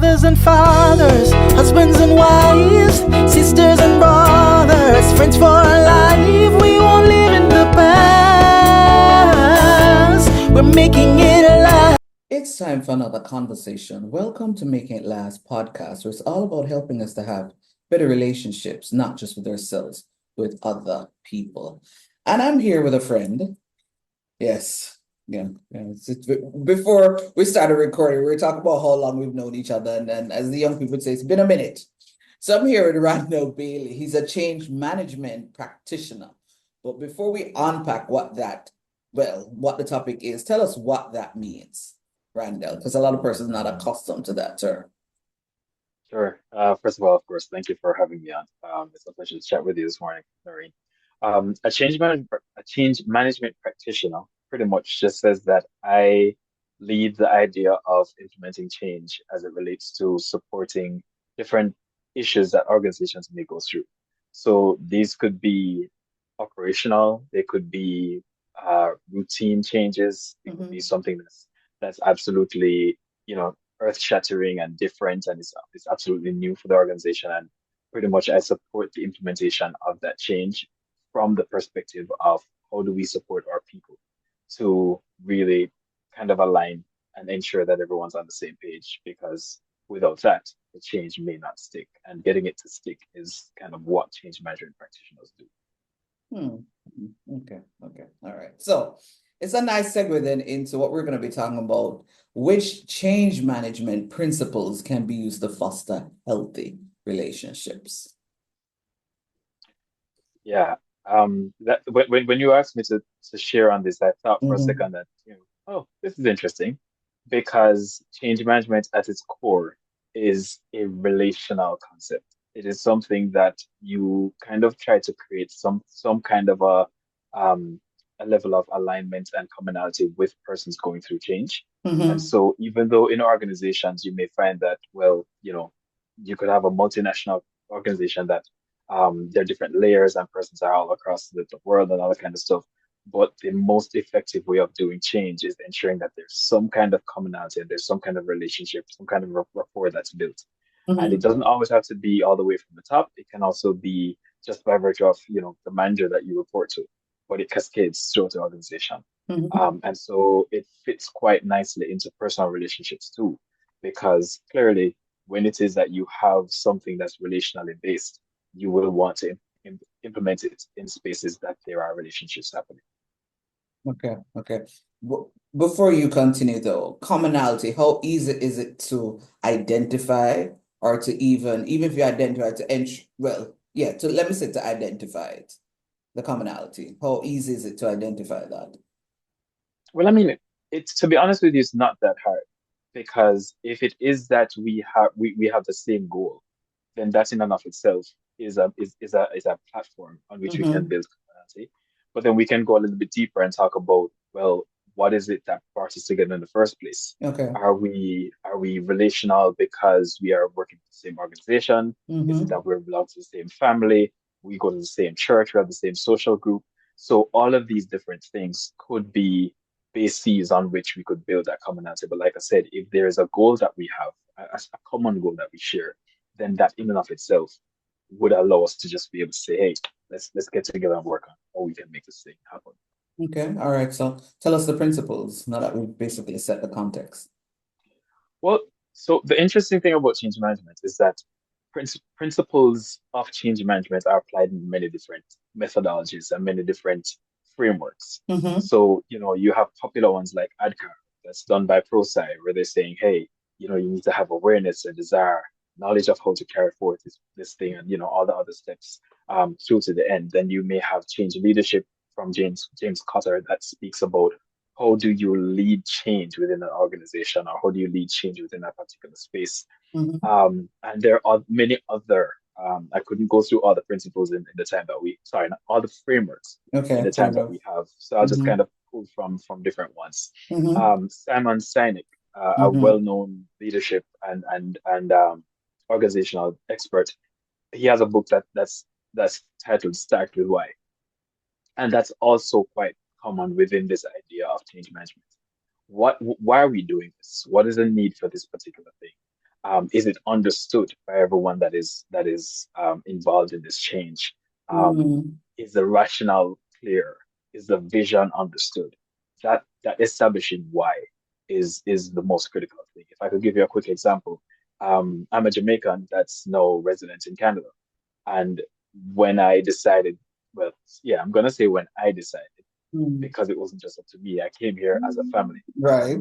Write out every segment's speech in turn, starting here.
mothers and fathers, husbands and wives, sisters and brothers, friends for life. We won't live in the past. We're making it alive. It's time for another conversation. Welcome to Making It Last podcast, where it's all about helping us to have better relationships, not just with ourselves, with other people. And I'm here with a friend. Yes. Yeah. Before we started recording, we were talking about how long we've known each other. And as the young people say, it's been a minute. So I'm here with Randell Bailey. He's a change management practitioner. But before we unpack what the topic is, tell us what that means, Randell, because a lot of persons are not accustomed to that term. Sure. First of all, of course, thank you for having me on. It's a pleasure to chat with you this morning, Noreen. A change management practitioner pretty much just says that I lead the idea of implementing change as it relates to supporting different issues that organizations may go through. So these could be operational, they could be routine changes, it could be Mm-hmm. something that's absolutely, you know, earth-shattering and different, and it's absolutely new for the organization. And pretty much, I support the implementation of that change from the perspective of how do we support our people to really kind of align and ensure that everyone's on the same page. Because without that, the change may not stick, and getting it to stick is kind of what change management practitioners do. Hmm. Okay. Okay. All right. So it's a nice segue then into what we're going to be talking about, which change management principles can be used to foster healthy relationships. Yeah. That when you asked me to share on this, I thought for a Mm-hmm. second that, oh, this is interesting because change management at its core is a relational concept. It is something that you kind of try to create some kind of um a level of alignment and commonality with persons going through change. And Mm-hmm. so even though in organizations you may find that, well, you could have a multinational organization that there are different layers and persons are all across the world and all that kind of stuff. But the most effective way of doing change is ensuring that there's some kind of commonality and there's some kind of relationship, some kind of rapport that's built. And it Mm-hmm. doesn't always have to be all the way from the top. It can also be just by virtue of, the manager that you report to, but it cascades throughout the organization. Mm-hmm. And so it fits quite nicely into personal relationships too, because clearly when it is that you have something that's relationally based, you will want to implement it in spaces that there are relationships happening. Okay. Okay. Before you continue though, commonality, how easy is it to identify or to even if you identify to to let me say to identify it, the commonality. How easy is it to identify that? Well, I mean, it's to be honest with you, it's not that hard because if it is that we have the same goal, then that in and of itself is a platform on which we can Mm-hmm. build community. But then we can go a little bit deeper and talk about, well, what is it that brought us together in the first place? Okay. Are we relational because we are working for the same organization? Is it Mm-hmm. that we belong to the same family? We go to the same church, we have the same social group. So all of these different things could be bases on which we could build that commonality. But like I said, if there is a goal that we have, a common goal that we share, then that in and of itself would allow us to just be able to say, hey, let's get together and work on how we can make this thing happen. Okay. All right. So tell us the principles now that we've basically set the context. Well, so the interesting thing about change management is that principles of change management are applied in many different methodologies and many different frameworks. Mm-hmm. So, you have popular ones like ADKAR that's done by ProSci, where they're saying, hey, you need to have awareness and desire, knowledge of how to carry forth this thing, and all the other steps through to the end. Then you may have change leadership from James Cotter that speaks about how do you lead change within an organization, or how do you lead change within a particular space. Mm-hmm. And there are many other, I couldn't go through all the principles in the time that sorry, not all the frameworks in Okay. the Fair time that enough. we have. So I'll just Mm-hmm. kind of pull from different ones. Mm-hmm. Simon Sinek, a Mm-hmm. well-known leadership and organizational expert, he has a book that's titled Start with Why. And that's also quite common within this idea of change management. Why are we doing this? What is the need for this particular thing? Is it understood by everyone that is involved in this change? Mm-hmm. Is the rationale clear? Is the vision understood? That establishing why is the most critical thing. If I could give you a quick example, I'm a Jamaican that's now resident in Canada, and when I decided, well, yeah, I'm gonna say when I decided because it wasn't just up to me. I came here as a family. Right.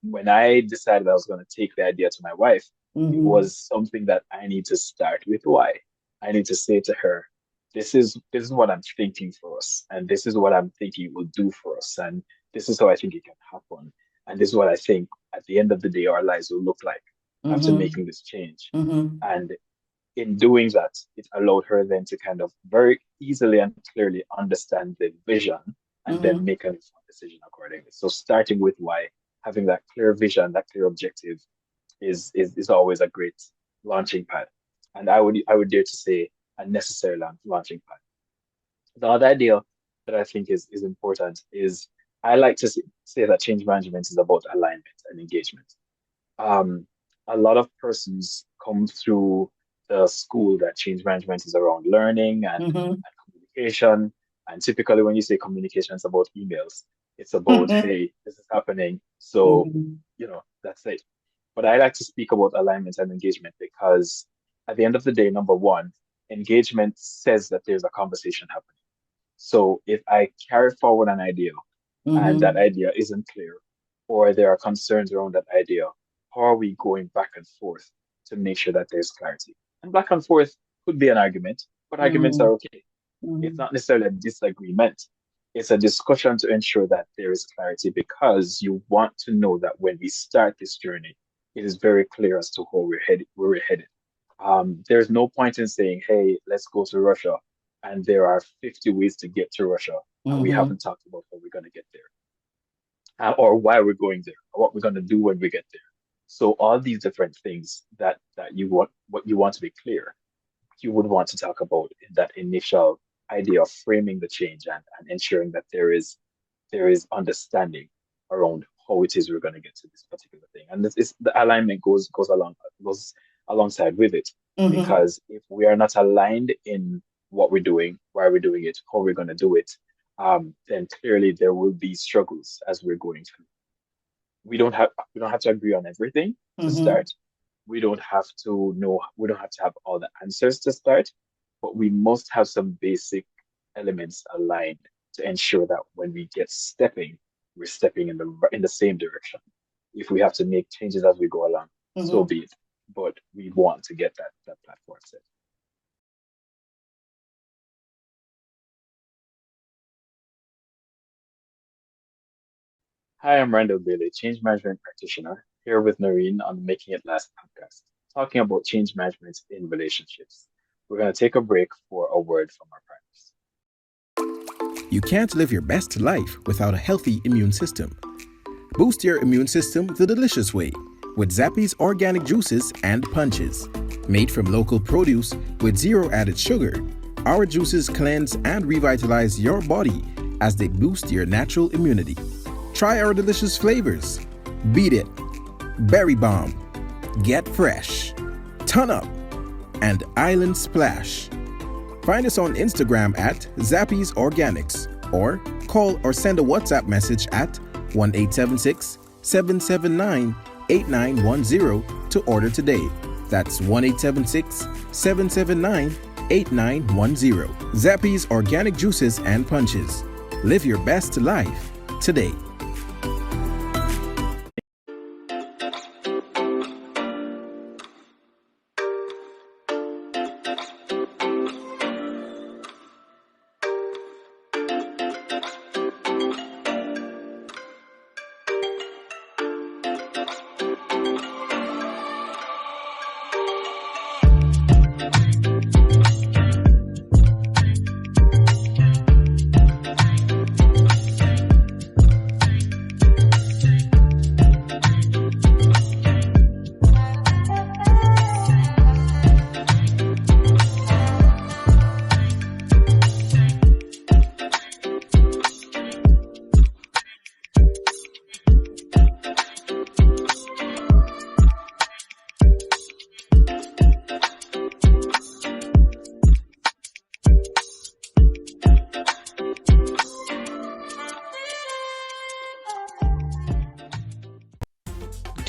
When I decided I was going to take the idea to my wife, it Mm-hmm. was something that I need to start with why. I need to say to her, this is what I'm thinking for us, and this is what I'm thinking it will do for us, and this is how I think it can happen, and this is what I think at the end of the day our lives will look like after Mm-hmm. making this change. Mm-hmm. And in doing that, it allowed her then to kind of very easily and clearly understand the vision and then Mm-hmm. make an informed decision accordingly. So starting with why, having that clear vision, that clear objective is always a great launching pad. And I would dare to say a necessary launching pad. The other idea that I think is important is I like to say that change management is about alignment and engagement. Um, a lot of persons come through the school that change management is around learning Mm-hmm. and communication. And typically, when you say communication, it's about emails. It's about, Mm-hmm. hey, this is happening. So, Mm-hmm. that's it. But I like to speak about alignment and engagement because at the end of the day, number one, engagement says that there's a conversation happening. So if I carry forward an idea and that Mm-hmm. idea isn't clear, or there are concerns around that idea, how are we going back and forth to make sure that there's clarity? And back and forth could be an argument, but arguments are okay. It's Mm-hmm. not necessarily a disagreement. It's a discussion to ensure that there is clarity because you want to know that when we start this journey, it is very clear as to where we're headed. There's no point in saying, hey, let's go to Russia, and there are 50 ways to get to Russia, and we Mm-hmm. haven't talked about how we're going to get there or why we're going there, or what we're going to do when we get there. So all these different things that you want what you want to be clear, you would want to talk about in that initial idea of framing the change and ensuring that there is understanding around how it is we're going to get to this particular thing. And this is the alignment goes alongside with it. Mm-hmm. Because if we are not aligned in what we're doing, why we're doing it, how we're going to do it, then clearly there will be struggles as we're going through. We don't have to agree on everything to Mm-hmm. start. We don't have to have all the answers to start, but we must have some basic elements aligned to ensure that when we get stepping, we're stepping in the same direction. If we have to make changes as we go along, so Mm-hmm. be it. But we want to get that platform set. Hi, I'm Randell Bailey, change management practitioner, here with Noreen on the Making It Last podcast, talking about change management in relationships. We're going to take a break for a word from our partners. You can't live your best life without a healthy immune system. Boost your immune system the delicious way with Zappy's organic juices and punches. Made from local produce with zero added sugar, our juices cleanse and revitalize your body as they boost your natural immunity. Try our delicious flavors. Beat It, Berry Bomb, Get Fresh, Ton Up, and Island Splash. Find us on Instagram at Zappy's Organics or call or send a WhatsApp message at 1-876 779 8910 to order today. That's 1-876 779 8910. Zappy's Organic Juices and Punches. Live your best life today.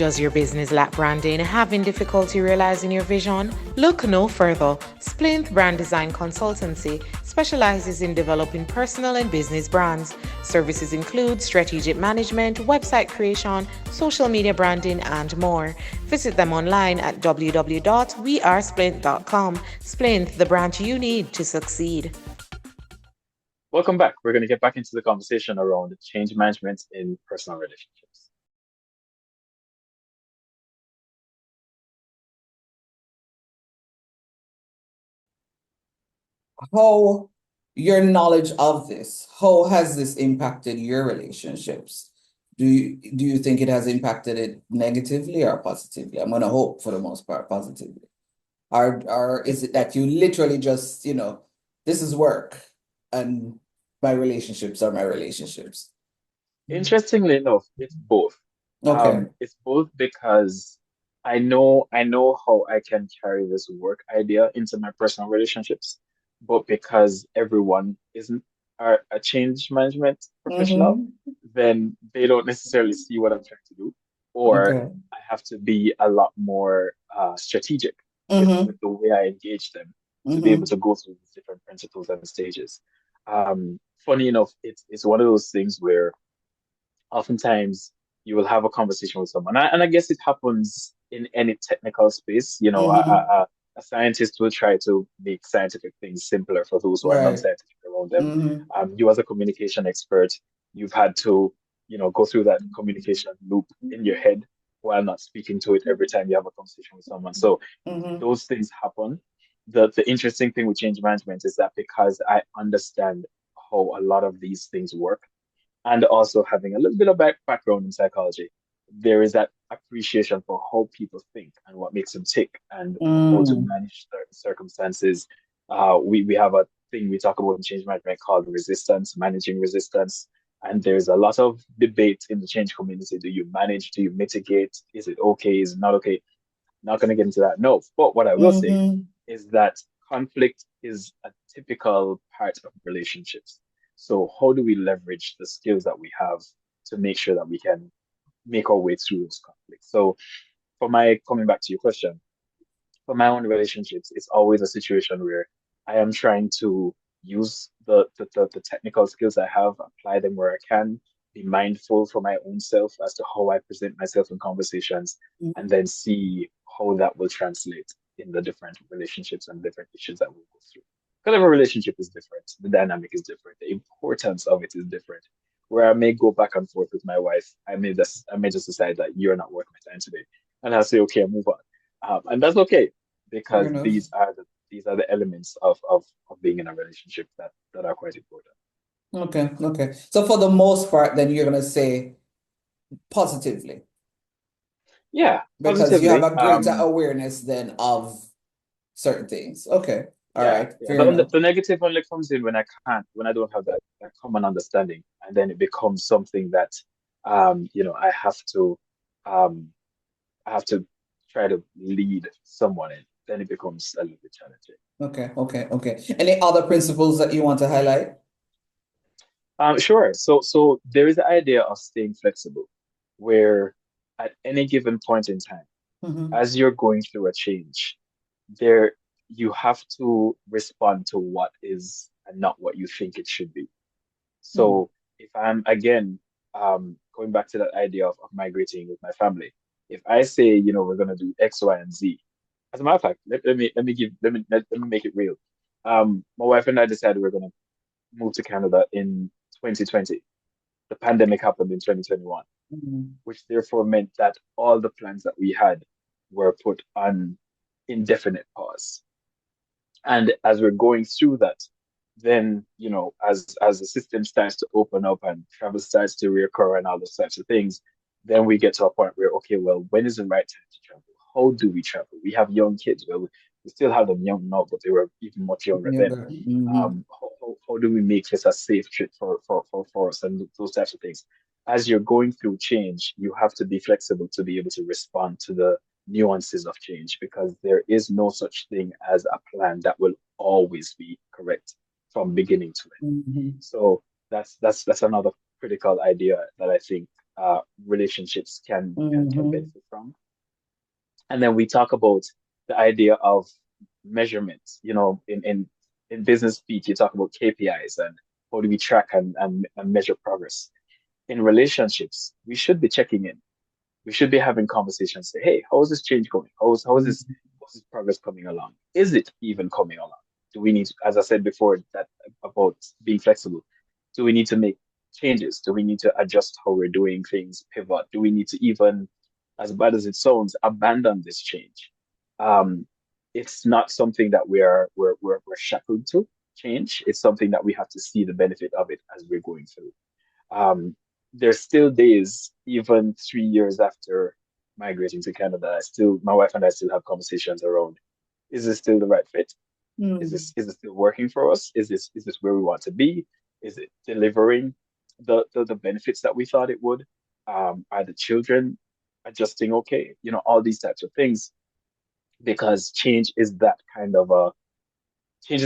Does your business lack branding? Having difficulty realizing your vision? Look no further. Splinth Brand Design Consultancy specializes in developing personal and business brands. Services include strategic management, website creation, social media branding, and more. Visit them online at www.wearesplint.com. Splinth, the brand you need to succeed. Welcome back. We're going to get back into the conversation around change management in personal relationships. How your knowledge of this, how has this impacted your relationships? Do you think it has impacted it negatively or positively? I'm gonna hope for the most part positively. Or is it that you literally just, this is work and my relationships are my relationships? Interestingly enough, it's both. Okay. It's both because I know how I can carry this work idea into my personal relationships, but because everyone isn't a change management professional, Mm-hmm. then they don't necessarily see what I'm trying to do, or Okay. I have to be a lot more strategic Mm-hmm. with the way I engage them to be able Mm-hmm. to go through these different principles and stages. Funny enough, it's one of those things where oftentimes you will have a conversation with someone, and I guess it happens in any technical space. Mm-hmm. A scientist will try to make scientific things simpler for those who are Right. non-scientific around them. Mm-hmm. You, as a communication expert, you've had to, go through that communication loop in your head while not speaking to it every time you have a conversation with someone. So Mm-hmm. those things happen. The interesting thing with change management is that because I understand how a lot of these things work, and also having a little bit of background in psychology, there is that appreciation for how people think and what makes them tick and how to Mm. manage certain circumstances. We have a thing we talk about in change management called resistance, managing resistance. And there's a lot of debate in the change community. Do you manage? Do you mitigate? Is it okay? Is it not okay? Not going to get into that. No. But what I will say Mm-hmm. is that conflict is a typical part of relationships. So, how do we leverage the skills that we have to make sure that we can make our way through those conflicts? So, for my coming back to your question, for my own relationships, it's always a situation where I am trying to use the technical skills I have, apply them where I can, be mindful for my own self as to how I present myself in conversations, and then see how that will translate in the different relationships and different issues that we'll go through. Because every relationship is different, the dynamic is different, the importance of it is different. Where I may go back and forth with my wife, I may just decide that you're not worth my time today, and I'll say, okay, I'll move on, and that's okay Fair because enough. these are the elements of being in a relationship that are quite important. Okay, okay. So for the most part, then you're gonna say positively Yeah, because you have positively. a greater awareness then of certain things. Okay, all Yeah, right, yeah. fair The enough. negative only comes in when I don't have that common understanding, and then it becomes something that um, I have to try to lead someone in. Then it becomes a little bit challenging. Okay, okay, okay. Any other principles that you want to highlight? Sure. So there is the idea of staying flexible, where at any given point in time, Mm-hmm. as you're going through a change, there you have to respond to what is and not what you think it should be. Mm-hmm. So if I'm again going back to that idea of migrating with my family, if I say, we're gonna do X, Y, and Z, as a matter of fact, let me make it real. My wife and I decided we're gonna move to Canada in 2020. The pandemic happened in 2021, Mm-hmm. which therefore meant that all the plans that we had were put on indefinite pause. And as we're going through that, then, as the system starts to open up and travel starts to reoccur and all those types of things, then we get to a point where, okay, well, when is the right time to travel? How do we travel? We have young kids. Well, we still have them young now, but they were even much younger then. Younger. Mm-hmm. How do we make this a safe trip for us and those types of things? As you're going through change, you have to be flexible to be able to respond to the nuances of change because there is no such thing as a plan that will always be correct from beginning to end. Mm-hmm. So that's another critical idea that I think relationships can Mm-hmm. benefit from. And then we talk about the idea of measurement. In business speak, you talk about KPIs and how do we track and measure progress. In relationships, we should be checking in. We should be having conversations. Say, hey, how is this change going? How's this progress coming along? Is it even coming along? Do we need to, as I said before, that about being flexible? Do we need to make changes? Do we need to adjust how we're doing things, pivot? Do we need to even, as bad as it sounds, abandon this change? Um, it's not something that we're shackled to change. It's something that we have to see the benefit of it as we're going through. Um, there's still days, even 3 years after migrating to Canada, my wife and I still have conversations around, is this still the right fit? Is it still working for us? Is this where we want to be? Is it delivering the benefits that we thought it would? Are the children adjusting okay? All these types of things, because change is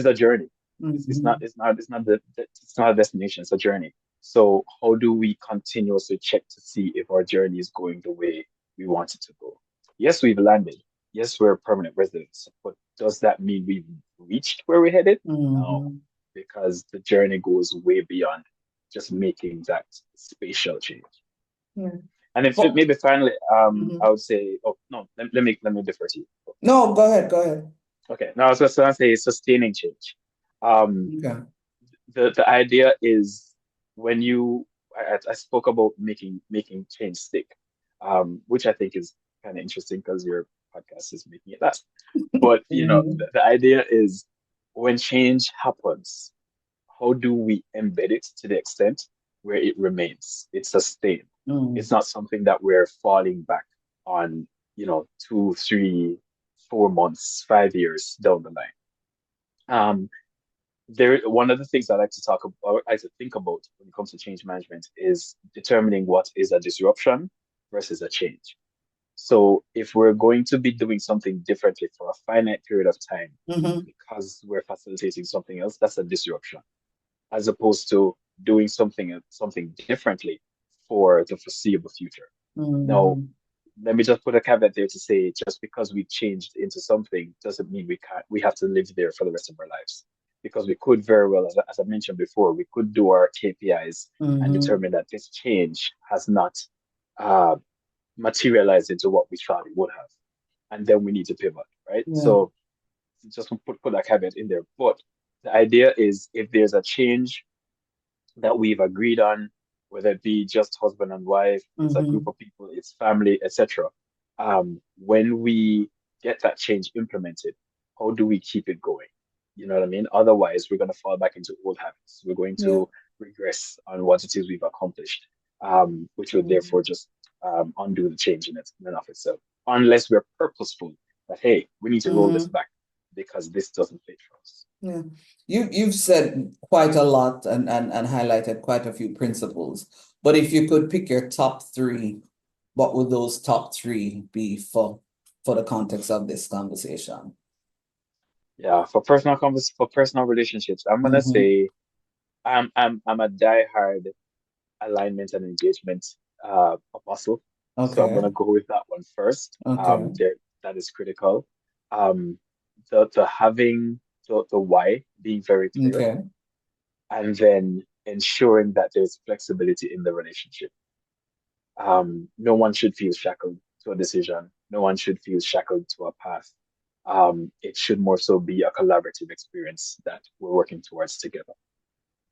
a journey. It's Mm-hmm. not it's not it's not it's not a destination, it's a journey. So how do we continuously check to see if our journey is going the way we want it to go? Yes, we've landed. Yes, we're permanent residents, but does that mean we've reached where we're headed? No, Mm-hmm. because the journey goes way beyond just making that spatial change. Yeah. And if But maybe finally, I mhm. would say, oh no, let me defer to you. No, go ahead, go ahead. Okay, now I was just gonna say sustaining change. Um, Okay. the idea is when I spoke about making change stick, which I think is kind of interesting because your podcast is making it last. But Mm-hmm. the idea is when change happens, how do we embed it to the extent where it remains? It's sustained. It's Mm. not something that we're falling back on, 2, 3, 4 months, 5 years down the line. Um, one of the things I like to talk about, I like to think about when it comes to change management is determining what is a disruption versus a change. So if we're going to be doing something differently for a finite period of time Mm-hmm. because we're facilitating something else, that's a disruption, as opposed to doing something differently for the foreseeable future. Now, Mm-hmm. let me just put a caveat there to say just because we changed into something doesn't mean we have to live there for the rest of our lives. Because we could very well, as I mentioned before, we could do our KPIs and Mm-hmm. determine that this change has not uh, materialized into what we thought it would have. And then we need to pivot, right? Yeah. So just put that caveat in there. But the idea is if there's a change that we've agreed on, whether it be just husband and wife, it's a group Mm-hmm. of people, it's family, etc. When we get that change implemented, how do we keep it going? You know what I mean? Otherwise, we're going to fall back into old habits. We're going Yeah. to regress on what it is we've accomplished, which would Mm. therefore just undo the change in and of itself. Unless we're purposeful that, hey, we need to roll this Mm-hmm. back because this doesn't fit for us. Yeah. You've said quite a lot and highlighted quite a few principles. But if you could pick your top three, what would those top three be for the context of this conversation? Yeah, for personal relationships, I'm gonna Mm-hmm. say I'm a diehard alignment and engagement apostle. So I'm Okay. gonna go with that one first. Okay. That is critical. Um, the having the why being very clear, Okay. and then ensuring that there's flexibility in the relationship. No one should feel shackled to a decision. No one should feel shackled to a path. It should more so be a collaborative experience that we're working towards together,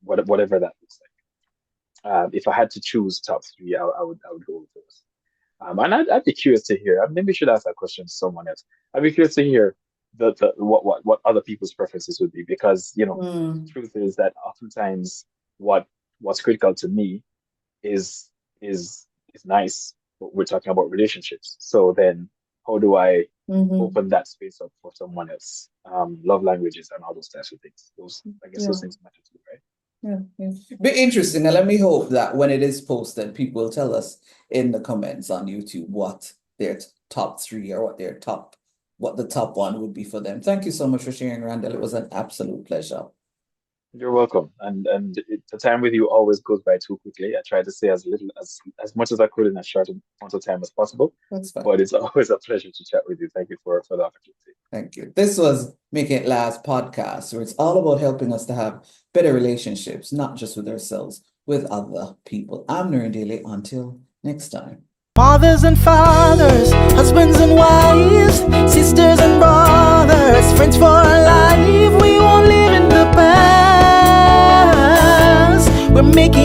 whatever that looks like. If I had to choose top three, I would go with those. And I'd be curious to hear. Maybe we should ask that question to someone else. I'd be curious to hear what other people's preferences would be, because Mm. truth is that oftentimes what what's critical to me is is is nice, but we're talking about relationships. So then, how do I Mm-hmm. open that space up for someone else? Love languages and all those types of things. I guess those Yeah. things matter too, right? Yeah. Yeah. Be interesting. And let me hope that when it is posted, people will tell us in the comments on YouTube what their top three or what the top one would be for them. Thank you so much for sharing, Randall. It was an absolute pleasure. You're welcome. The time with you always goes by too quickly. I try to say as little as much as I could in as short amount of time as possible, That's fine. but it's always a pleasure to chat with you. Thank you for the opportunity. Thank you. This was Making It Last podcast, where it's all about helping us to have better relationships, not just with ourselves, with other people. I'm Randell. Until next time. Mothers and fathers, husbands and wives, sisters and brothers, friends for life. We won't live in the past. We're making